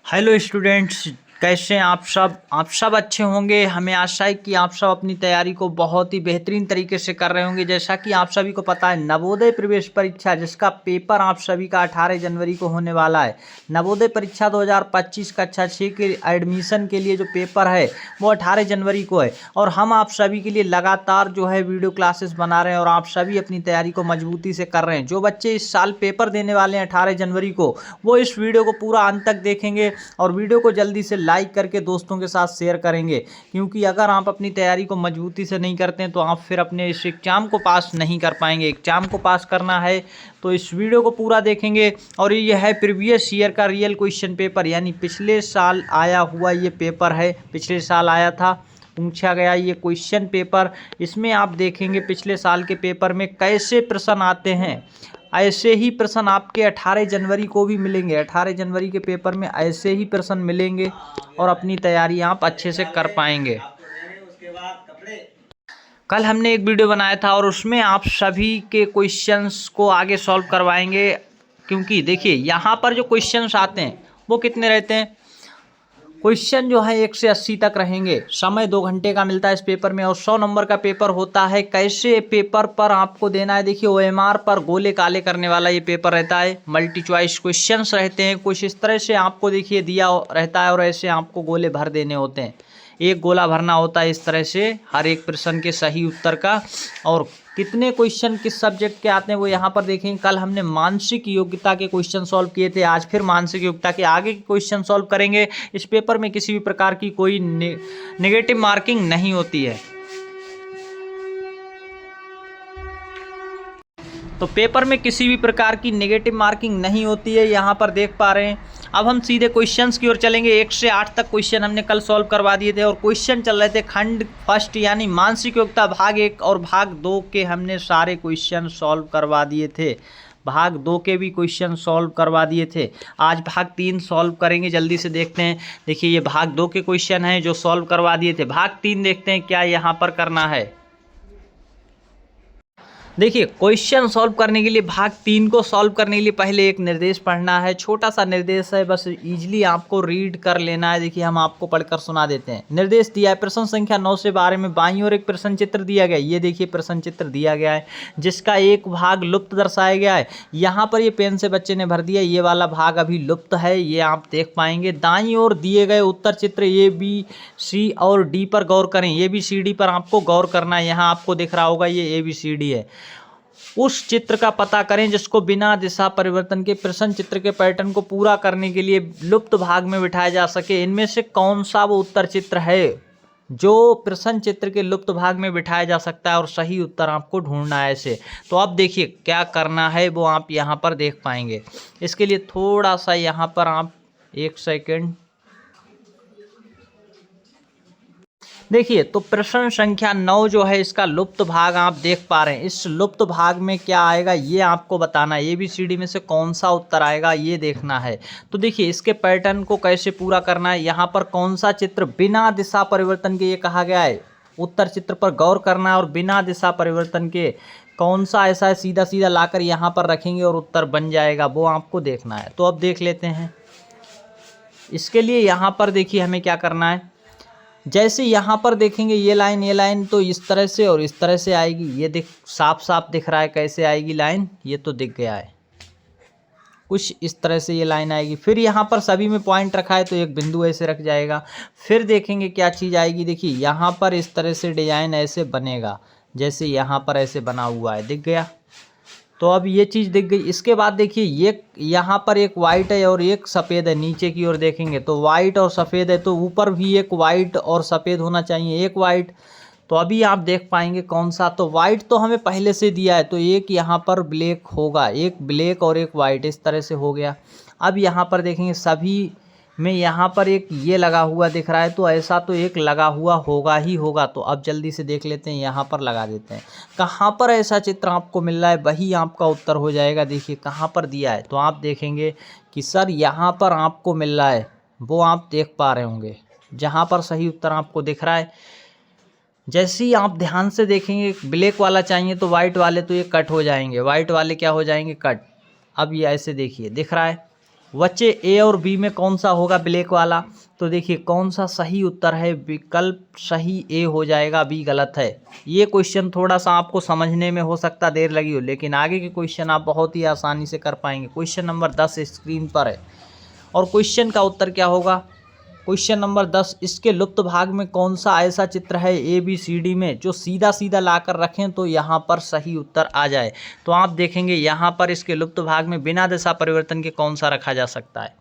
Hello students, कैसे हैं आप सब अच्छे होंगे। हमें आशा है कि आप सब अपनी तैयारी को बहुत ही बेहतरीन तरीके से कर रहे होंगे। जैसा कि आप सभी को पता है, नवोदय प्रवेश परीक्षा जिसका पेपर आप सभी का 18 जनवरी को होने वाला है। नवोदय परीक्षा 2025 कक्षा 6 के एडमिशन के लिए जो पेपर है वो 18 जनवरी को है और हम आप सभी के लिए लगातार जो है वीडियो क्लासेस बना रहे हैं और आप सभी अपनी तैयारी को मजबूती से कर रहे हैं। जो बच्चे इस साल पेपर देने वाले हैं 18 जनवरी को, वो इस वीडियो को पूरा अंत तक देखेंगे और वीडियो को जल्दी से लाइक करके दोस्तों के साथ शेयर करेंगे, क्योंकि अगर आप अपनी तैयारी को मजबूती से नहीं करते हैं तो आप फिर अपने इस एग्ज़ाम को पास नहीं कर पाएंगे। एग्ज़ाम को पास करना है तो इस वीडियो को पूरा देखेंगे। और ये है प्रीवियस ईयर का रियल क्वेश्चन पेपर, यानी पिछले साल आया हुआ ये पेपर है। पिछले साल आया था, पूछा गया ये क्वेश्चन पेपर। इसमें आप देखेंगे पिछले साल के पेपर में कैसे प्रश्न आते हैं। ऐसे ही प्रश्न आपके 18 जनवरी को भी मिलेंगे। 18 जनवरी के पेपर में ऐसे ही प्रश्न मिलेंगे और अपनी तैयारी आप अच्छे से कर पाएंगे। कल हमने एक वीडियो बनाया था और उसमें आप सभी के क्वेश्चंस को आगे सॉल्व करवाएंगे, क्योंकि देखिए यहाँ पर जो क्वेश्चंस आते हैं वो कितने रहते हैं। क्वेश्चन जो है 1 से 80 तक रहेंगे। समय 2 घंटे का मिलता है इस पेपर में और 100 नंबर का पेपर होता है। कैसे पेपर पर आपको देना है, देखिए OMR पर गोले काले करने वाला ये पेपर रहता है। मल्टी चॉइस क्वेश्चंस रहते हैं, कुछ इस तरह से आपको देखिए दिया रहता है और ऐसे आपको गोले भर देने होते हैं। एक गोला भरना होता है इस तरह से हर एक प्रश्न के सही उत्तर का। और कितने क्वेश्चन किस सब्जेक्ट के आते हैं वो यहाँ पर देखेंगे। कल हमने मानसिक योग्यता के क्वेश्चन सॉल्व किए थे, आज फिर मानसिक योग्यता के आगे के क्वेश्चन सॉल्व करेंगे। इस पेपर में किसी भी प्रकार की कोई नेगेटिव मार्किंग नहीं होती है। तो पेपर में किसी भी प्रकार की नेगेटिव मार्किंग नहीं होती है, यहाँ पर देख पा रहे हैं। अब हम सीधे क्वेश्चंस की ओर चलेंगे। 1 से 8 तक क्वेश्चन हमने कल सॉल्व करवा दिए थे और क्वेश्चन चल रहे थे खंड फर्स्ट यानी मानसिक योग्यता भाग 1 और भाग 2 के हमने सारे क्वेश्चन सॉल्व करवा दिए थे। भाग 2 के भी क्वेश्चन सॉल्व करवा दिए थे। आज भाग 3 सॉल्व करेंगे, जल्दी से देखते हैं। देखिए ये भाग 2 के क्वेश्चन हैं जो सॉल्व करवा दिए थे। भाग 3 देखते हैं क्या यहाँ पर करना है। देखिए क्वेश्चन सॉल्व करने के लिए भाग 3 को सॉल्व करने के लिए पहले एक निर्देश पढ़ना है। छोटा सा निर्देश है, बस इजीली आपको रीड कर लेना है। देखिए हम आपको पढ़कर सुना देते हैं। निर्देश दिया है, प्रश्न संख्या 9 से 12 में बाईं ओर एक प्रश्न चित्र दिया गया है। ये देखिए प्रश्न चित्र दिया गया है जिसका एक भाग लुप्त दर्शाया गया है। यहाँ पर ये पेन से बच्चे ने भर दिया, ये वाला भाग अभी लुप्त है, ये आप देख पाएंगे। दाईं ओर दिए गए उत्तर चित्र ABC और D पर गौर करें। ABCD पर आपको गौर करना है। यहाँ आपको दिख रहा होगा ये ABCD है। उस चित्र का पता करें जिसको बिना दिशा परिवर्तन के प्रश्न चित्र के पैटर्न को पूरा करने के लिए लुप्त भाग में बिठाया जा सके। इनमें से कौन सा वो उत्तर चित्र है जो प्रश्न चित्र के लुप्त भाग में बिठाया जा सकता है और सही उत्तर आपको ढूंढना है ऐसे। तो अब देखिए क्या करना है वो आप यहाँ पर देख पाएंगे। इसके लिए थोड़ा सा यहाँ पर आप 1 सेकेंड देखिए। तो प्रश्न संख्या 9 जो है इसका लुप्त भाग आप देख पा रहे हैं। इस लुप्त भाग में क्या आएगा ये आपको बताना है। ABCD में से कौन सा उत्तर आएगा ये देखना है। तो देखिए इसके पैटर्न को कैसे पूरा करना है। यहाँ पर कौन सा चित्र बिना दिशा परिवर्तन के, ये कहा गया है उत्तर चित्र पर गौर करना है और बिना दिशा परिवर्तन के कौन सा ऐसा है सीधा सीधा लाकर यहाँ पर रखेंगे और उत्तर बन जाएगा, वो आपको देखना है। तो अब देख लेते हैं। इसके लिए यहाँ पर देखिए हमें क्या करना है। जैसे यहाँ पर देखेंगे ये लाइन तो इस तरह से और इस तरह से आएगी। ये देख साफ साफ दिख रहा है कैसे आएगी लाइन, ये तो दिख गया है। कुछ इस तरह से ये लाइन आएगी। फिर यहाँ पर सभी में पॉइंट रखा है तो एक बिंदु ऐसे रख जाएगा। फिर देखेंगे क्या चीज़ आएगी। देखिए यहाँ पर इस तरह से डिजाइन ऐसे बनेगा जैसे यहाँ पर ऐसे बना हुआ है, दिख गया। तो अब ये चीज़ दिख गई। इसके बाद देखिए ये यहाँ पर एक वाइट है और एक सफ़ेद है। नीचे की ओर देखेंगे तो वाइट और सफ़ेद है, तो ऊपर भी एक वाइट और सफ़ेद होना चाहिए, एक वाइट। तो अभी आप देख पाएंगे कौन सा। तो वाइट तो हमें पहले से दिया है तो एक यहाँ पर ब्लैक होगा, एक ब्लैक और एक वाइट, इस तरह से हो गया। अब यहाँ पर देखेंगे सभी में यहाँ पर एक ये लगा हुआ दिख रहा है, तो ऐसा तो एक लगा हुआ होगा ही होगा। तो अब जल्दी से देख लेते हैं, यहाँ पर लगा देते हैं। कहाँ पर ऐसा चित्र आपको मिल रहा है वही आपका उत्तर हो जाएगा। देखिए कहाँ पर दिया है तो आप देखेंगे कि सर यहाँ पर आपको मिल रहा है, वो आप देख पा रहे होंगे जहाँ पर सही उत्तर आपको दिख रहा है। जैसे ही आप ध्यान से देखेंगे ब्लैक वाला चाहिए तो वाइट वाले तो ये कट हो जाएंगे, वाइट वाले क्या हो जाएंगे कट। अब ये ऐसे देखिए दिख रहा है बच्चे ए और बी में कौन सा होगा ब्लैक वाला? तो देखिए कौन सा सही उत्तर है, विकल्प सही ए हो जाएगा, बी गलत है। ये क्वेश्चन थोड़ा सा आपको समझने में हो सकता देर लगी हो, लेकिन आगे के क्वेश्चन आप बहुत ही आसानी से कर पाएंगे। क्वेश्चन नंबर 10 स्क्रीन पर है और क्वेश्चन का उत्तर क्या होगा? क्वेश्चन नंबर 10, इसके लुप्त भाग में कौन सा ऐसा चित्र है ए बी सी डी में जो सीधा सीधा लाकर रखें तो यहाँ पर सही उत्तर आ जाए? तो आप देखेंगे यहाँ पर इसके लुप्त भाग में बिना दिशा परिवर्तन के कौन सा रखा जा सकता है?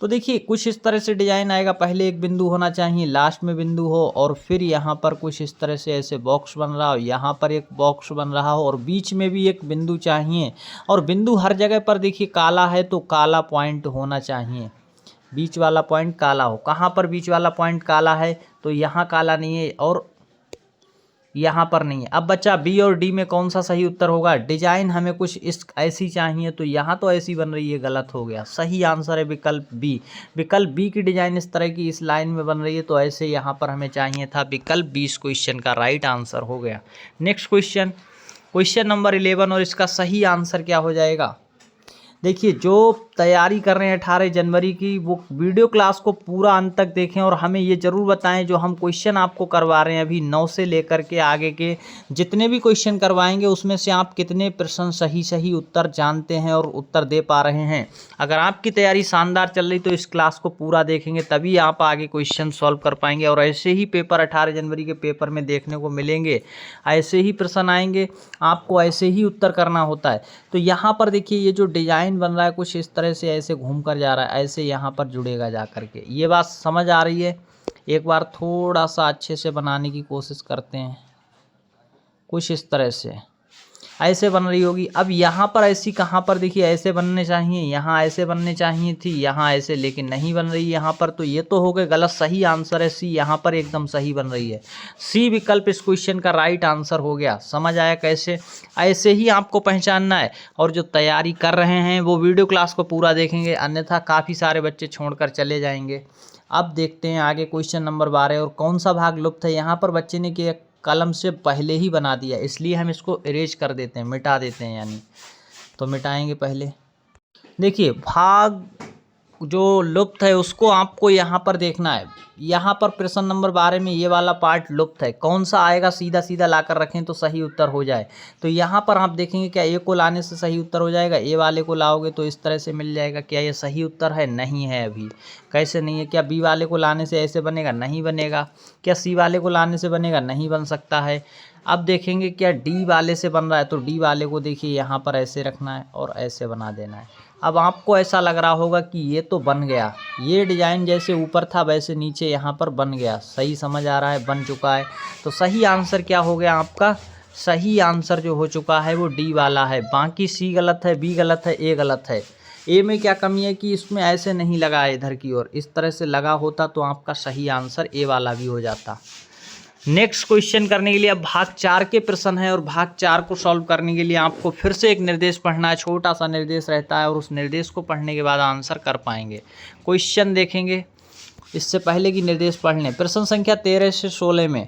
तो देखिए कुछ इस तरह से डिजाइन आएगा, पहले एक बिंदु होना चाहिए, लास्ट में बिंदु हो, और फिर यहाँ पर कुछ इस तरह से ऐसे बॉक्स बन रहा हो, यहाँ पर एक बॉक्स बन रहा हो और बीच में भी एक बिंदु चाहिए। और बिंदु हर जगह पर देखिए काला है तो काला पॉइंट होना चाहिए, बीच वाला पॉइंट काला हो। कहाँ पर बीच वाला पॉइंट काला है? तो यहाँ काला नहीं है और यहाँ पर नहीं है। अब बच्चा बी और डी में कौन सा सही उत्तर होगा? डिजाइन हमें कुछ इस ऐसी चाहिए, तो यहाँ तो ऐसी बन रही है, गलत हो गया। सही आंसर है विकल्प बी। विकल्प बी की डिजाइन इस तरह की इस लाइन में बन रही है, तो ऐसे यहाँ पर हमें चाहिए था विकल्प बी। इस क्वेश्चन का राइट आंसर हो गया। नेक्स्ट क्वेश्चन, क्वेश्चन नंबर 11, और इसका सही आंसर क्या हो जाएगा? देखिए जो तैयारी कर रहे हैं 18 जनवरी की, वो वीडियो क्लास को पूरा अंत तक देखें और हमें ये ज़रूर बताएं जो हम क्वेश्चन आपको करवा रहे हैं अभी 9 से लेकर के आगे के जितने भी क्वेश्चन करवाएंगे उसमें से आप कितने प्रश्न सही उत्तर जानते हैं और उत्तर दे पा रहे हैं। अगर आपकी तैयारी शानदार चल रही तो इस क्लास को पूरा देखेंगे, तभी आप आगे क्वेश्चन सॉल्व कर पाएंगे। और ऐसे ही पेपर 18 जनवरी के पेपर में देखने को मिलेंगे, ऐसे ही प्रश्न आएंगे, आपको ऐसे ही उत्तर करना होता है। तो यहाँ पर देखिए ये जो डिजाइन बन रहा है कुछ इस तरह से ऐसे घूम कर जा रहा है, ऐसे यहाँ पर जुड़ेगा जा करके। ये बात समझ आ रही है? एक बार थोड़ा सा अच्छे से बनाने की कोशिश करते हैं। कुछ इस तरह से ऐसे बन रही होगी। अब यहाँ पर ऐसी कहाँ पर देखिए ऐसे बनने चाहिए, यहाँ ऐसे बनने चाहिए थी, यहाँ ऐसे, लेकिन नहीं बन रही यहाँ पर, तो ये तो हो गए गलत। सही आंसर है सी, यहाँ पर एकदम सही बन रही है। सी विकल्प इस क्वेश्चन का राइट आंसर हो गया। समझ आया कैसे? ऐसे ही आपको पहचानना है। और जो तैयारी कर रहे हैं वो वीडियो क्लास को पूरा देखेंगे, अन्यथा काफ़ी सारे बच्चे छोड़कर चले जाएंगे। अब देखते हैं आगे क्वेश्चन नंबर 12, और कौन सा भाग लुप्त है? यहाँ पर बच्चे ने किया कलम से पहले ही बना दिया, इसलिए हम इसको इरेज कर देते हैं, मिटा देते हैं यानी। तो मिटाएंगे पहले। देखिए भाग जो लुप्त है उसको आपको यहाँ पर देखना है। यहाँ पर प्रश्न नंबर 12 में ये वाला पार्ट लुप्त है, कौन सा आएगा? सीधा सीधा लाकर रखें तो सही उत्तर हो जाए। तो यहाँ पर आप देखेंगे क्या ए को लाने से सही उत्तर हो जाएगा? ए वाले को लाओगे तो इस तरह से मिल जाएगा। क्या ये सही उत्तर है? नहीं है अभी। कैसे नहीं है? क्या बी वाले को लाने से ऐसे बनेगा? नहीं बनेगा। क्या सी वाले को लाने से बनेगा? नहीं बन सकता है। अब देखेंगे क्या डी वाले से बन रहा है, तो डी वाले को देखिए यहाँ पर ऐसे रखना है और ऐसे बना देना है। अब आपको ऐसा लग रहा होगा कि ये तो बन गया, ये डिज़ाइन जैसे ऊपर था वैसे नीचे यहाँ पर बन गया। सही समझ आ रहा है? बन चुका है। तो सही आंसर क्या हो गया आपका? सही आंसर जो हो चुका है वो डी वाला है। बाकी सी गलत है, बी गलत है, ए गलत है। ए में क्या कमी है कि इसमें ऐसे नहीं लगा है इधर की ओर, इस तरह से लगा होता तो आपका सही आंसर ए वाला भी हो जाता। नेक्स्ट क्वेश्चन करने के लिए अब भाग 4 के प्रश्न है, और भाग 4 को सॉल्व करने के लिए आपको फिर से एक निर्देश पढ़ना है। छोटा सा निर्देश रहता है और उस निर्देश को पढ़ने के बाद आंसर कर पाएंगे। क्वेश्चन देखेंगे, इससे पहले की निर्देश पढ़ लें। प्रश्न संख्या 13 से 16 में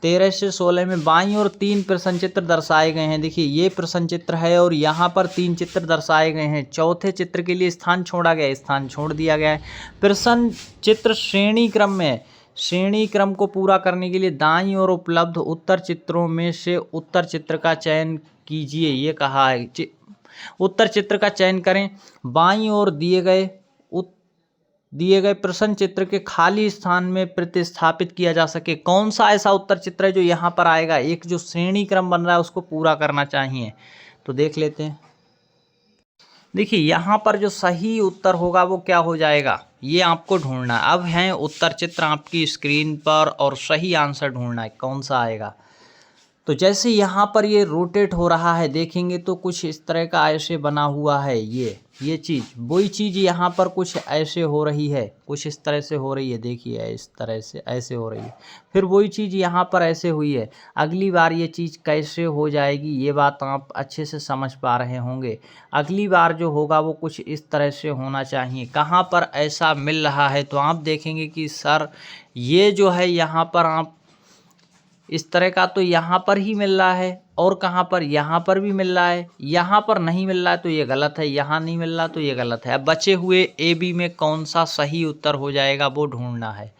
13 से 16 में बाईं ओर 3 प्रश्न चित्र दर्शाए गए हैं। देखिए ये प्रश्न चित्र है और यहाँ पर 3 चित्र दर्शाए गए हैं। चौथे चित्र के लिए स्थान छोड़ा गया, स्थान छोड़ दिया गया है। प्रश्न चित्र श्रेणी क्रम में, श्रेणी क्रम को पूरा करने के लिए दाईं ओर उपलब्ध उत्तर चित्रों में से उत्तर चित्र का चयन कीजिए, ये कहा है। उत्तर चित्र का चयन करें। बाईं ओर दिए गए प्रश्न चित्र के खाली स्थान में प्रतिस्थापित किया जा सके। कौन सा ऐसा उत्तर चित्र है जो यहाँ पर आएगा? एक जो श्रेणी क्रम बन रहा है उसको पूरा करना चाहिए, तो देख लेते हैं। देखिए यहाँ पर जो सही उत्तर होगा वो क्या हो जाएगा, ये आपको ढूंढना है। अब हैं उत्तर चित्र आपकी स्क्रीन पर और सही आंसर ढूंढना है कौन सा आएगा। तो जैसे यहाँ पर ये रोटेट हो रहा है देखेंगे तो कुछ इस तरह का ऐसे बना हुआ है। ये चीज़, वही चीज़ यहाँ पर कुछ ऐसे हो रही है, कुछ इस तरह से हो रही है। देखिए इस तरह से ऐसे हो रही है, फिर वही चीज़ यहाँ पर ऐसे हुई है। अगली बार ये चीज़ कैसे हो जाएगी ये बात आप अच्छे से समझ पा रहे होंगे। अगली बार जो होगा वो कुछ इस तरह से होना चाहिए। कहाँ पर ऐसा मिल रहा है तो आप देखेंगे कि सर ये जो है यहाँ पर आप इस तरह का तो यहाँ पर ही मिल रहा है, और कहाँ पर, यहाँ पर भी मिल रहा है, यहाँ पर नहीं मिल रहा है तो ये गलत है, यहाँ नहीं मिल रहा तो ये गलत है। अब बचे हुए ए बी में कौन सा सही उत्तर हो जाएगा वो ढूंढना है।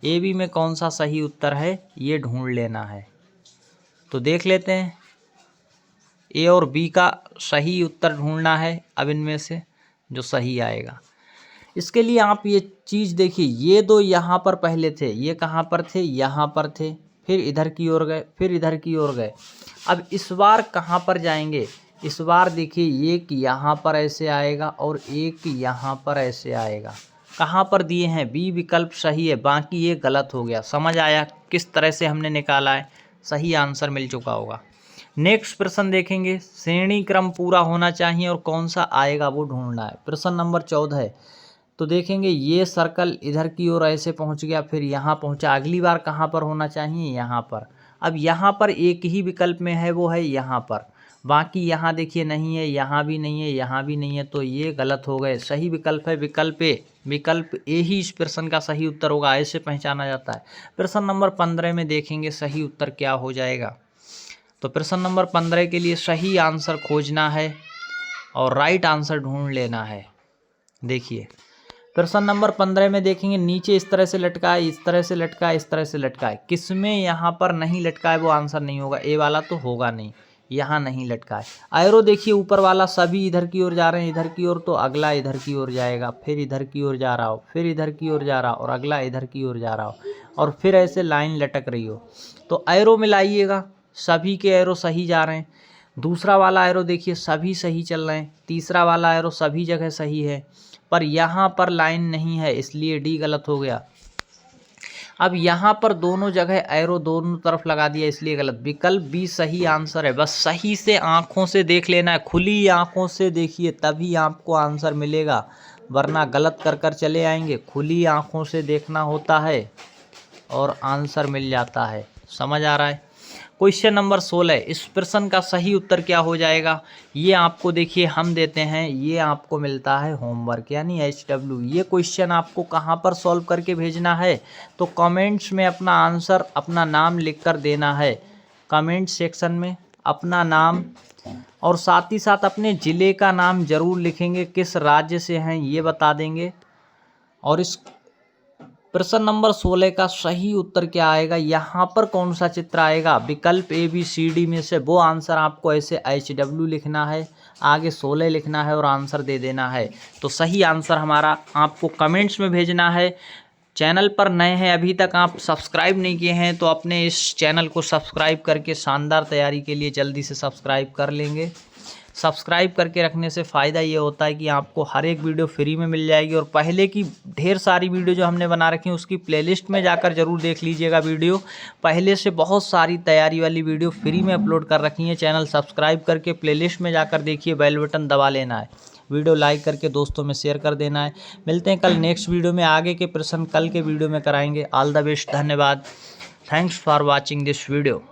ए बी में कौन सा सही उत्तर है ये ढूंढ लेना है। तो देख लेते हैं, ए और बी का सही उत्तर ढूंढना है। अब इनमें से जो सही आएगा, इसके लिए आप ये चीज़ देखिए, ये दो यहाँ पर पहले थे, ये कहाँ पर थे, यहाँ पर थे, फिर इधर की ओर गए, फिर इधर की ओर गए। अब इस बार कहाँ पर जाएंगे, इस बार देखिए एक यहाँ पर ऐसे आएगा और एक यहाँ पर ऐसे आएगा। कहाँ पर दिए हैं, बी विकल्प सही है, बाकी ये गलत हो गया। समझ आया किस तरह से हमने निकाला है, सही आंसर मिल चुका होगा। नेक्स्ट प्रश्न देखेंगे, श्रेणी क्रम पूरा होना चाहिए और कौन सा आएगा वो ढूंढना है। प्रश्न नंबर 14 है। तो देखेंगे ये सर्कल इधर की ओर ऐसे पहुंच गया, फिर यहाँ पहुंचा, अगली बार कहाँ पर होना चाहिए, यहाँ पर। अब यहाँ पर एक ही विकल्प में है, वो है यहाँ पर, बाकी यहाँ देखिए नहीं है, यहाँ भी नहीं है, यहाँ भी नहीं है, तो ये गलत हो गए। सही विकल्प है विकल्प ए, विकल्प ए ही इस प्रश्न का सही उत्तर होगा, ऐसे पहचाना जाता है। प्रश्न नंबर 15 में देखेंगे सही उत्तर क्या हो जाएगा। तो प्रश्न नंबर 15 के लिए सही आंसर खोजना है और राइट आंसर ढूंढ लेना है। देखिए प्रश्न नंबर 15 में देखेंगे, नीचे इस तरह से लटका है, इस तरह से लटका है, इस तरह से लटका है, किसमें यहाँ पर नहीं लटका है वो आंसर नहीं होगा। ए वाला तो होगा नहीं, यहाँ नहीं लटका है। एरो देखिए ऊपर वाला सभी इधर की ओर जा रहे हैं, इधर की ओर, तो अगला इधर की ओर जाएगा, फिर इधर की ओर जा रहा हो, फिर इधर की ओर जा रहा हो और अगला इधर की ओर जा रहा हो और फिर ऐसे लाइन लटक रही हो। तो एरो मिलाइएगा, सभी के एरो सही जा रहे हैं। दूसरा वाला एरो देखिए सभी सही चल रहे हैं। तीसरा वाला एरो सभी जगह सही है, पर यहाँ पर लाइन नहीं है, इसलिए डी गलत हो गया। अब यहाँ पर दोनों जगह एरो दोनों तरफ लगा दिया, इसलिए गलत। विकल्प बी सही आंसर है। बस सही से आँखों से देख लेना है, खुली आँखों से देखिए तभी आपको आंसर मिलेगा, वरना गलत कर कर चले आएंगे। खुली आँखों से देखना होता है और आंसर मिल जाता है। समझ आ रहा है। क्वेश्चन नंबर 16, इस प्रश्न का सही उत्तर क्या हो जाएगा, ये आपको देखिए हम देते हैं, ये आपको मिलता है होमवर्क यानी HW। ये क्वेश्चन आपको कहाँ पर सॉल्व करके भेजना है, तो कमेंट्स में अपना आंसर, अपना नाम लिख कर देना है। कमेंट सेक्शन में अपना नाम और साथ ही साथ अपने ज़िले का नाम ज़रूर लिखेंगे, किस राज्य से हैं ये बता देंगे। और इस प्रश्न नंबर 16 का सही उत्तर क्या आएगा, यहाँ पर कौन सा चित्र आएगा, विकल्प ABCD में से वो आंसर आपको ऐसे HW लिखना है, आगे 16 लिखना है और आंसर दे देना है। तो सही आंसर हमारा आपको कमेंट्स में भेजना है। चैनल पर नए हैं, अभी तक आप सब्सक्राइब नहीं किए हैं तो अपने इस चैनल को सब्सक्राइब करके शानदार तैयारी के लिए जल्दी से सब्सक्राइब कर लेंगे। सब्सक्राइब करके रखने से फ़ायदा ये होता है कि आपको हर एक वीडियो फ्री में मिल जाएगी, और पहले की ढेर सारी वीडियो जो हमने बना रखी है उसकी प्लेलिस्ट में जाकर ज़रूर देख लीजिएगा। वीडियो पहले से बहुत सारी तैयारी वाली वीडियो फ्री में अपलोड कर रखी हैं। चैनल सब्सक्राइब करके प्लेलिस्ट में जाकर देखिए, बेल बटन दबा लेना है, वीडियो लाइक करके दोस्तों में शेयर कर देना है। मिलते हैं कल नेक्स्ट वीडियो में, आगे के प्रश्न कल के वीडियो में कराएंगे। ऑल द बेस्ट, धन्यवाद, thanks for watching this video.